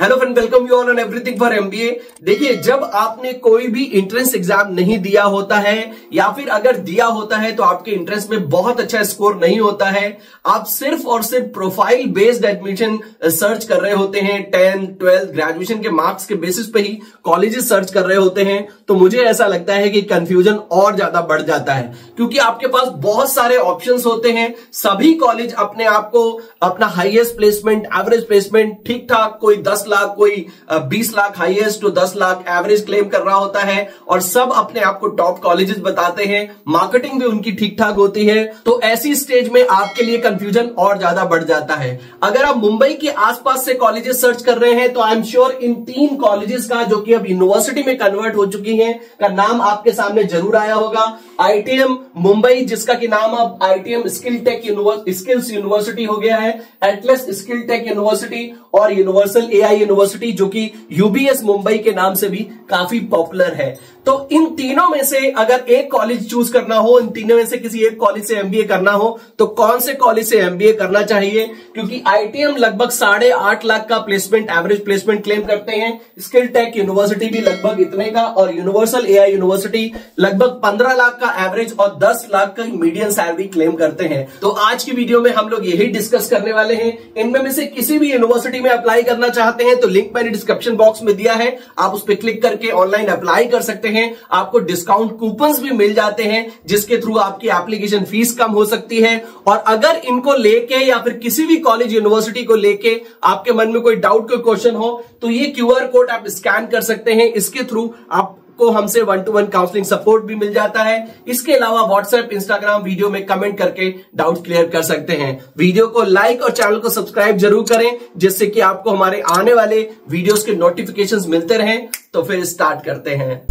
Hello friend, welcome you all on everything for MBA. देखिए, जब आपने कोई भी एंट्रेंस एग्जाम नहीं दिया होता है या फिर अगर दिया होता है तो आपके एंट्रेंस में बहुत अच्छा स्कोर नहीं होता है, आप सिर्फ और सिर्फ प्रोफाइल बेस्ड एडमिशन सर्च कर रहे होते हैं, 10th 12th ग्रेजुएशन के मार्क्स के बेसिस पे ही कॉलेजेस सर्च कर रहे होते हैं, तो मुझे ऐसा लगता है कि कंफ्यूजन और ज्यादा बढ़ जाता है। क्योंकि आपके पास बहुत सारे ऑप्शंस होते हैं, सभी कॉलेज अपने आप को अपना हाईएस्ट प्लेसमेंट, एवरेज प्लेसमेंट ठीक ठाक, कोई 10 लाख, कोई 20 लाख हाईएस्ट तो 10 लाख एवरेज क्लेम कर रहा होता है और सब अपने आप को टॉप कॉलेजेस बताते हैं, मार्केटिंग भी उनकी ठीक ठाक होती है। तो ऐसी स्टेज में आपके लिए कंफ्यूजन और ज्यादा बढ़ जाता है। अगर आप मुंबई के आसपास से कॉलेजेस सर्च कर रहे हैं तो I am sure in 3 colleges का, जो कि अब यूनिवर्सिटी में कन्वर्ट हो चुकी हैं, का नाम आपके सामने जरूर आया होगा। आईटीएम मुंबई, जिसका कि नाम अब आईटीएम स्किल्स यूनिवर्सिटी हो गया है, एटलस स्किल टेक यूनिवर्सिटी और यूनिवर्सल एआई यूनिवर्सिटी, जो कि यूबीएस मुंबई के नाम से भी काफी पॉपुलर है। तो इन तीनों में से अगर एक कॉलेज चूज करना हो, इन तीनों में से किसी एक कॉलेज से एमबीए करना हो, तो कौन से कॉलेज से एमबीए करना चाहिए? क्योंकि आईटीएम लगभग 8.5 लाख का प्लेसमेंट, एवरेज प्लेसमेंट क्लेम करते हैं, स्किल टेक यूनिवर्सिटी भी लगभग इतने का और यूनिवर्सल एआई यूनिवर्सिटी लगभग 15 लाख का एवरेज और 10 लाख का मीडियन सैलरी क्लेम करते हैं। तो आज की वीडियो में हम लोग यही डिस्कस करने वाले हैं। इनमें में से किसी भी यूनिवर्सिटी में अप्लाई करना चाहते हैं तो लिंक मैंने डिस्क्रिप्शन बॉक्स में दिया है, आप उस पर क्लिक करके ऑनलाइन अप्लाई कर सकते हैं। आपको डिस्काउंट कूपन्स भी मिल जाते हैं, जिसके थ्रू आपकी एप्लीकेशन फीस कम हो सकती है। और अगर इनको लेके या फिर किसी भी कॉलेज यूनिवर्सिटी को लेके आपके मन में कोई डाउट, कोई क्वेश्चन हो, तो ये क्यूआर कोड आप स्कैन कर सकते हैं। इसके थ्रू आपको हमसे 1-to-1 काउंसलिंग सपोर्ट भी मिल जाता है। इसके अलावा व्हाट्सएप, इंस्टाग्राम वीडियो में कमेंट करके डाउट क्लियर कर सकते हैं। वीडियो को लाइक और चैनल को सब्सक्राइब जरूर करें, जिससे कि आपको हमारे आने वाले वीडियोस के नोटिफिकेशंस मिलते रहें। तो फिर स्टार्ट करते हैं।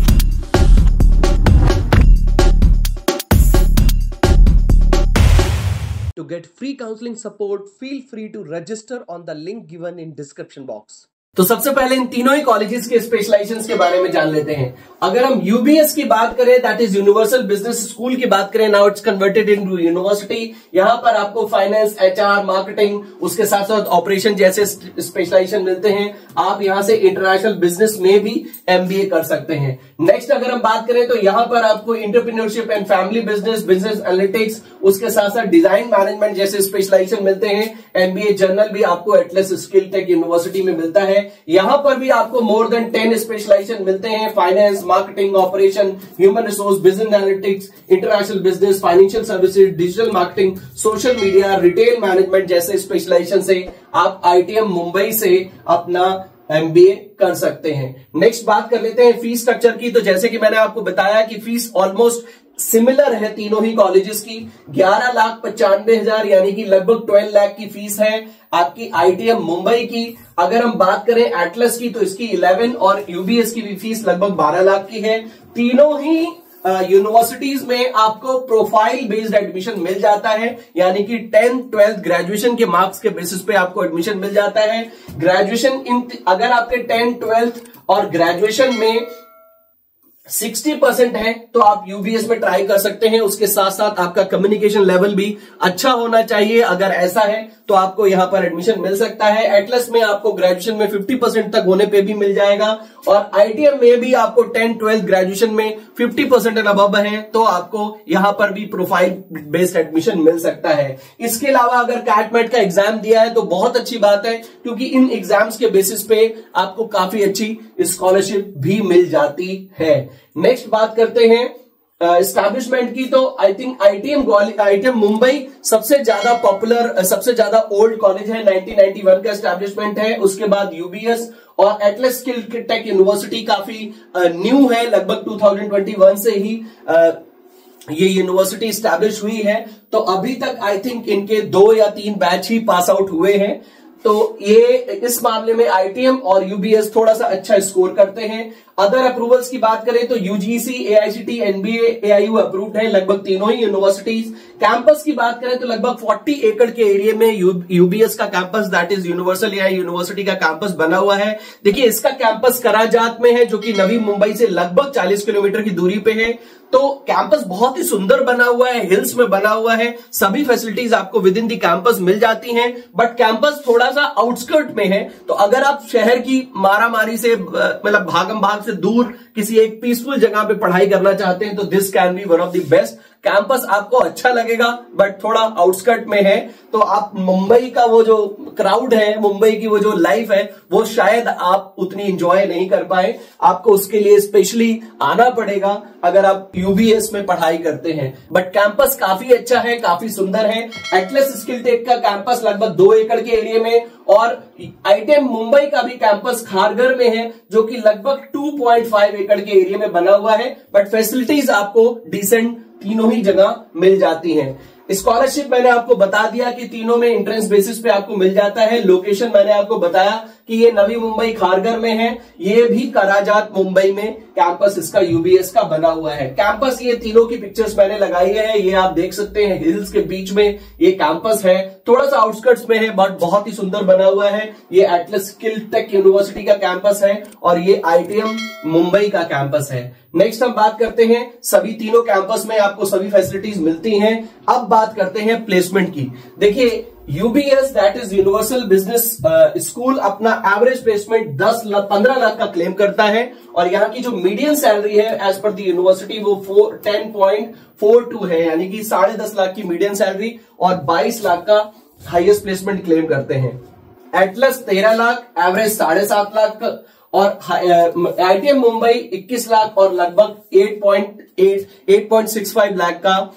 To get free counseling support, feel free to register on the link given in description box. तो सबसे पहले इन तीनों ही कॉलेजेस के स्पेशलाइजेशंस के बारे में जान लेते हैं। अगर हम यूबीएस की बात करें, that is universal business school की बात करें, now it's converted into university. यहां पर आपको फाइनेंस, एचआर, मार्केटिंग, उसके साथ साथ ऑपरेशन जैसे स्पेशलाइजेशन मिलते हैं। आप यहां से इंटरनेशनल बिजनेस में भी एमबीए कर सकते हैं। नेक्स्ट अगर हम बात करें तो यहां पर आपको entrepreneurship and family business, business analytics, उसके साथ साथ डिजाइन मैनेजमेंट जैसे स्पेशलाइजेशन मिलते हैं। एमबीए जर्नल भी आपको एटलस स्किल टेक यूनिवर्सिटी में मिलता है। यहां पर भी आपको मोर देन 10 स्पेशलाइजेशन मिलते हैं, finance, marketing, operation, human resource, business analytics, international business, financial services, digital marketing, social media, retail management जैसे स्पेशलाइजेशन से आप आईटीएम मुंबई से अपना एमबीए कर सकते हैं। नेक्स्ट बात कर लेते हैं फीस स्ट्रक्चर की। तो जैसे कि मैंने आपको बताया कि फीस ऑलमोस्ट सिमिलर है तीनों ही कॉलेजेस की। 11,95,000 यानी कि लगभग 12 लाख की फीस है आपकी आईटीएम मुंबई की। अगर हम बात करें एटलस की तो इसकी 11 और यूबीएस की भी फीस लगभग 12 लाख की है। तीनों ही यूनिवर्सिटीज में आपको प्रोफाइल बेस्ड एडमिशन मिल जाता है, यानी कि 10th 12th ग्रेजुएशन के मार्क्स के बेसिस पे आपको एडमिशन मिल जाता है। ग्रेजुएशन अगर आपके 10th 12th और ग्रेजुएशन में 60% है तो आप यूबीएस में ट्राई कर सकते हैं। उसके साथ साथ आपका कम्युनिकेशन लेवल भी अच्छा होना चाहिए। अगर ऐसा है तो आपको यहां पर एडमिशन मिल सकता है। एटलस में आपको ग्रेजुएशन में 50% तक होने पे भी मिल जाएगा और आईटीएम में भी आपको 10th 12th ग्रेजुएशन में 50% एंड अबव है तो आपको यहां पर भी प्रोफाइल बेस्ड एडमिशन मिल सकता है। इसके अलावा अगर कैट-मैट का एग्जाम दिया है तो बहुत अच्छी बात है, क्योंकि इन एग्जाम्स के बेसिस पे आपको काफी अच्छी स्कॉलरशिप भी मिल जाती है। नेक्स्ट बात करते हैं एस्टैब्लिशमेंट की। तो आई थिंक आईटीएम मुंबई सबसे ज्यादा पॉपुलर, सबसे ज्यादा ओल्ड कॉलेज है। 1991 का एस्टैब्लिशमेंट है। उसके बाद यूबीएस और एटलस स्किल टेक यूनिवर्सिटी काफी न्यू है, लगभग 2021 से ही ये यूनिवर्सिटी एस्टैब्लिश हुई है। तो अभी तक आई थिंक इनके 2 या 3 बैच ही पास आउट हुए हैं। तो ये इस मामले में आईटीएम और यूबीएस थोड़ा सा अच्छा स्कोर करते हैं। अदर अप्रूवल्स की बात करें तो UGC, AICT, NBA, AIU approved है लगभग तीनों ही यूनिवर्सिटीज। कैंपस की बात करें तो लगभग 40 एकड़ के एरिया में यूबीएस का campus, that is universal AI university का कैंपस बना हुआ है। देखिए, इसका कैंपस कराजात में है, जो कि नवी मुंबई से लगभग 40 किलोमीटर की दूरी पे है। तो कैंपस बहुत ही सुंदर बना हुआ है, हिल्स में बना हुआ है, सभी फैसिलिटीज आपको विद इन दी कैंपस मिल जाती हैं। बट कैंपस थोड़ा सा आउटस्कर्ट में है, तो अगर आप शहर की मारामारी से मतलब भागम भाग से दूर किसी एक पीसफुल जगह पे पढ़ाई करना चाहते हैं तो this can be one of the best. Campus आपको अच्छा लगेगा बट थोड़ा आउटस्कर्ट में है, तो आप मुंबई का वो जो क्राउड है, मुंबई की वो जो लाइफ है, वो शायद आप उतनी एंजॉय नहीं कर पाए। आपको उसके लिए स्पेशली आना पड़ेगा अगर आप यूबीएस में पढ़ाई करते हैं। बट कैंपस काफी अच्छा है, काफी सुंदर है। एटलस स्किल टेक का कैंपस लगभग 2 एकड़ के एरिया में, और आईटीएम मुंबई का भी कैंपस खारघर में है जो कि लगभग 2.5 एकड़ के एरिया में बना हुआ है। बट फैसिलिटीज आपको डिसेंट तीनों ही जगह मिल जाती हैं। स्कॉलरशिप मैंने आपको बता दिया कि तीनों में एंट्रेंस बेसिस पे आपको मिल जाता है। लोकेशन मैंने आपको बताया कि ये नवी मुंबई खारघर में है, ये भी कराजात मुंबई में कैंपस इसका यूबीएस का बना हुआ है। कैंपस ये तीनों की पिक्चर्स मैंने लगाई है, ये आप देख सकते हैं, हिल्स के बीच में ये कैंपस है, थोड़ा सा आउटस्कर्ट्स में है बट बहुत ही सुंदर बना हुआ है। ये एटलस स्किल टेक यूनिवर्सिटी का कैंपस है और ये आईटीएम मुंबई का कैंपस है। नेक्स्ट हम बात करते हैं, सभी तीनों कैंपस में आपको सभी फैसिलिटीज मिलती हैं। अब बात करते हैं प्लेसमेंट की। देखिए UBS that is universal business school अपना एवरेज प्लेसमेंट 15 लाख का क्लेम करता है, और यहाँ की जो मीडियन सैलरी है एज पर द यूनिवर्सिटी वो 10.42 है, यानी कि 10.5 लाख की मीडियन सैलरी और 22 लाख का हाईएस्ट प्लेसमेंट क्लेम करते हैं। एटलस 13 लाख, एवरेज 7.5 लाख, और आईटीएम मुंबई 21 लाख और लगभग 8.65 लाख का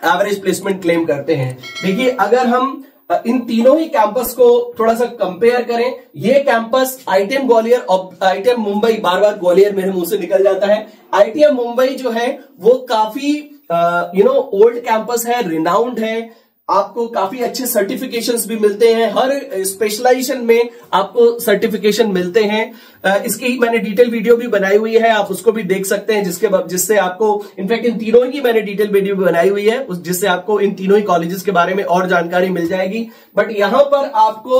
एवरेज प्लेसमेंट क्लेम करते हैं। देखिए अगर हम इन तीनों ही कैंपस को थोड़ा सा कंपेयर करें, ये कैंपस आईटीएम ग्वालियर और आईटीएम मुंबई, बार बार ग्वालियर मेरे मुंह से निकल जाता है, आईटीएम मुंबई जो है वो काफी ओल्ड कैंपस है, रिनाउंड है, आपको काफी अच्छे सर्टिफिकेशंस भी मिलते हैं, हर स्पेशलाइजेशन में आपको सर्टिफिकेशन मिलते हैं। इसकी मैंने डिटेल वीडियो भी बनाई हुई है, आप उसको भी देख सकते हैं, जिससे आपको इनफैक्ट इन तीनों की मैंने डिटेल वीडियो बनाई हुई है, जिससे आपको इन तीनों ही कॉलेजेस के बारे में और जानकारी मिल जाएगी। बट यहां पर आपको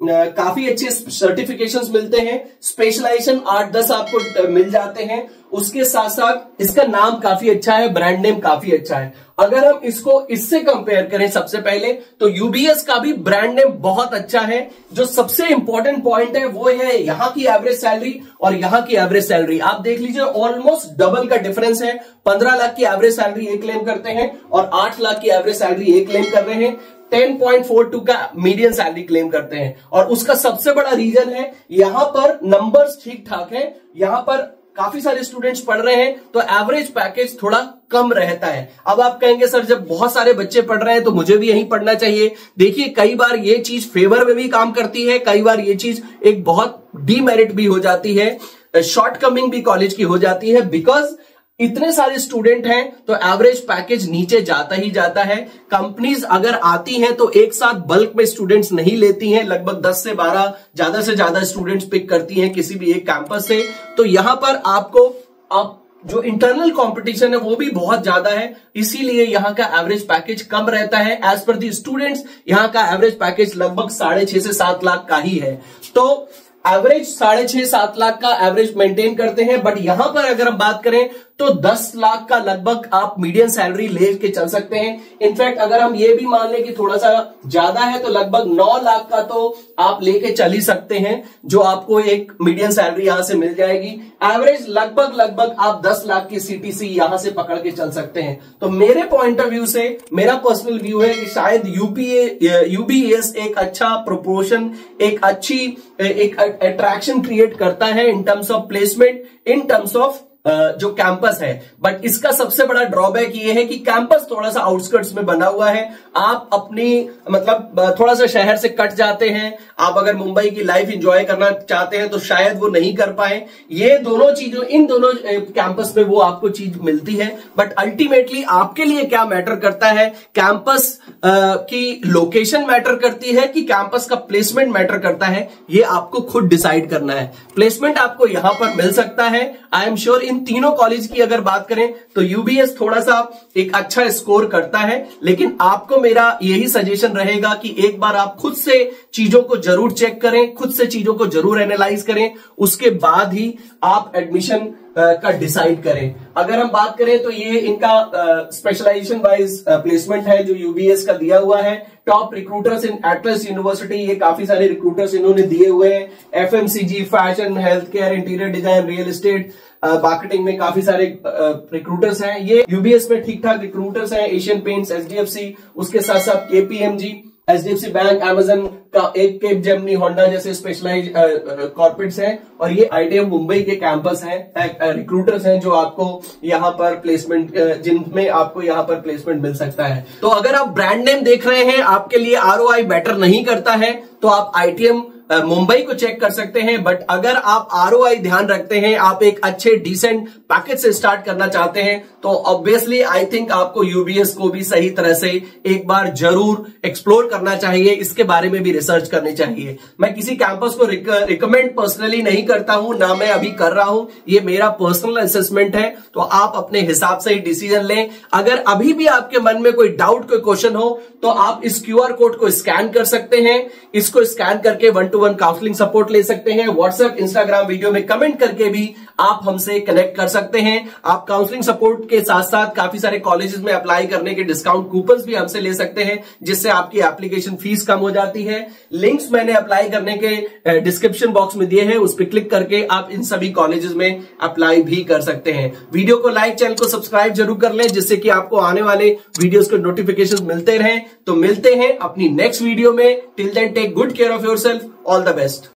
काफी अच्छे सर्टिफिकेशंस मिलते हैं, स्पेशलाइजेशन 8-10 आपको मिल जाते हैं। उसके साथ साथ इसका नाम काफी अच्छा है, ब्रांड नेम काफी अच्छा है। अगर हम इसको इससे कंपेयर करें सबसे पहले तो यूबीएस का भी ब्रांड नेम बहुत अच्छा है। जो सबसे इंपॉर्टेंट पॉइंट है वो है यहाँ की एवरेज सैलरी और यहाँ की एवरेज सैलरी। आप देख लीजिए ऑलमोस्ट डबल का डिफरेंस है। 15 लाख की एवरेज सैलरी ये क्लेम करते हैं और 8 लाख की एवरेज सैलरी ये क्लेम कर रहे हैं। 10.42 का मीडियन सैलरी क्लेम करते हैं, और उसका सबसे बड़ा रीजन है यहां पर नंबर्स ठीक ठाक है, यहां पर काफी सारे स्टूडेंट्स पढ़ रहे हैं तो एवरेज पैकेज थोड़ा कम रहता है। अब आप कहेंगे सर जब बहुत सारे बच्चे पढ़ रहे हैं तो मुझे भी यहीं पढ़ना चाहिए। देखिए कई बार ये चीज फेवर में भी काम करती है, कई बार ये चीज एक बहुत डीमेरिट भी हो जाती है, शॉर्टकमिंग भी कॉलेज की हो जाती है, बिकॉज इतने सारे स्टूडेंट हैं तो एवरेज पैकेज नीचे जाता ही जाता है। कंपनीज अगर आती हैं तो एक साथ बल्क में स्टूडेंट्स नहीं लेती हैं, लगभग 10 से 12 ज्यादा से ज्यादा स्टूडेंट्स पिक करती हैं किसी भी एक कैंपस से। तो यहां पर आपको जो इंटरनल कंपटीशन है वो भी बहुत ज्यादा है, इसीलिए यहाँ का एवरेज पैकेज कम रहता है। एज पर दी स्टूडेंट्स यहाँ का एवरेज पैकेज लगभग 6.5 से 7 लाख का ही है। तो एवरेज 6.5-7 लाख का एवरेज मेंटेन करते हैं। बट यहां पर अगर हम बात करें तो 10 लाख का लगभग आप मीडियन सैलरी लेके चल सकते हैं। इनफैक्ट अगर हम ये भी मान लें कि थोड़ा सा ज्यादा है तो लगभग 9 लाख का तो आप लेके चल ही सकते हैं, जो आपको एक मीडियन सैलरी यहां से मिल जाएगी। एवरेज लगभग आप 10 लाख की सीटीसी यहां से पकड़ के चल सकते हैं। तो मेरे पॉइंट ऑफ व्यू से मेरा पर्सनल व्यू है कि शायद यूबीएस एक अच्छा प्रोपोर्शन, एक अच्छी अट्रैक्शन क्रिएट करता है in terms of placement, in terms of जो कैंपस है। बट इसका सबसे बड़ा ड्रॉबैक ये है कि कैंपस थोड़ा सा आउटस्कर्ट्स में बना हुआ है। आप अपनी मतलब थोड़ा सा शहर से कट जाते हैं, आप अगर मुंबई की लाइफ एंजॉय करना चाहते हैं तो शायद वो नहीं कर पाए। ये दोनों चीजों, इन दोनों कैंपस में वो आपको चीज मिलती है। बट अल्टीमेटली आपके लिए क्या मैटर करता है, कैंपस की लोकेशन मैटर करती है कि कैंपस का प्लेसमेंट मैटर करता है, ये आपको खुद डिसाइड करना है। प्लेसमेंट आपको यहां पर मिल सकता है, आई एम श्योर इन इन तीनों कॉलेज की अगर बात करें तो यूबीएस थोड़ा सा एक अच्छा स्कोर करता है, लेकिन आपको मेरा यही सजेशन रहेगा कि एक बार आप खुद से चीजों को जरूर चेक करें, खुद से चीजों को जरूर एनालाइज करें, उसके बाद ही आप एडमिशन का डिसाइड करें। अगर हम बात करें तो ये इनका स्पेशलाइजेशन वाइज प्लेसमेंट है जो यूबीएस का दिया हुआ है। टॉप रिक्रूटर्स इन एटलस यूनिवर्सिटी, ये काफी सारे रिक्रूटर्स इन्होंने दिए हुए हैं। FMCG, fashion, health care, interior design, real estate, marketing में काफी सारे रिक्रूटर्स हैं। ये यूबीएस में ठीक ठाक रिक्रूटर्स हैं। एशियन पेंट्स, एचडीएफसी, उसके साथ साथ केपीएमजी, एचडीएफसी बैंक, अमेजन का एक केप जेमनी, होंडा जैसे स्पेशलाइज कॉर्पोरेट्स हैं। और ये आईटीएम मुंबई के कैंपस हैं, रिक्रूटर्स हैं जो आपको यहाँ पर प्लेसमेंट, जिनमें आपको यहाँ पर प्लेसमेंट मिल सकता है। तो अगर आप ब्रांड नेम देख रहे हैं, आपके लिए आरओआई मैटर नहीं करता है, तो आप आईटीएम मुंबई को चेक कर सकते हैं। बट अगर आप आरओआई ध्यान रखते हैं, आप एक अच्छे डिसेंट पैकेज से स्टार्ट करना चाहते हैं, तो ऑब्वियसली आई थिंक आपको यूबीएस को भी सही तरह से एक बार जरूर एक्सप्लोर करना चाहिए, इसके बारे में भी रिसर्च करनी चाहिए। मैं किसी कैंपस को रिकमेंड पर्सनली नहीं करता हूं, ना मैं अभी कर रहा हूं, ये मेरा पर्सनल असेसमेंट है, तो आप अपने हिसाब से ही डिसीजन लें। अगर अभी भी आपके मन में कोई डाउट, कोई क्वेश्चन हो, तो आप इस क्यूआर कोड को स्कैन कर सकते हैं। इसको स्कैन करके 1-to-1 काउंसलिंग सपोर्ट ले सकते हैं। व्हाट्सएप, इंस्टाग्राम वीडियो में कमेंट करके भी आप हमसे कनेक्ट कर सकते हैं। आप काउंसलिंग सपोर्ट के साथ साथ काफी सारे कॉलेजेस में अप्लाई करने के डिस्काउंट कूपन्स भी हमसे ले सकते हैं, जिससे आपकी एप्लीकेशन फीस कम हो जाती है। लिंक्स मैंने अप्लाई करने के डिस्क्रिप्शन बॉक्स में दिए हैं, उस पर क्लिक करके आप इन सभी कॉलेजेस में अप्लाई भी कर सकते हैं। वीडियो को लाइक, चैनल को सब्सक्राइब जरूर कर लें, जिससे कि आपको आने वाले वीडियोस के नोटिफिकेशन मिलते रहें। तो मिलते हैं अपनी नेक्स्ट वीडियो में। Till then take good care of yourself. All the best.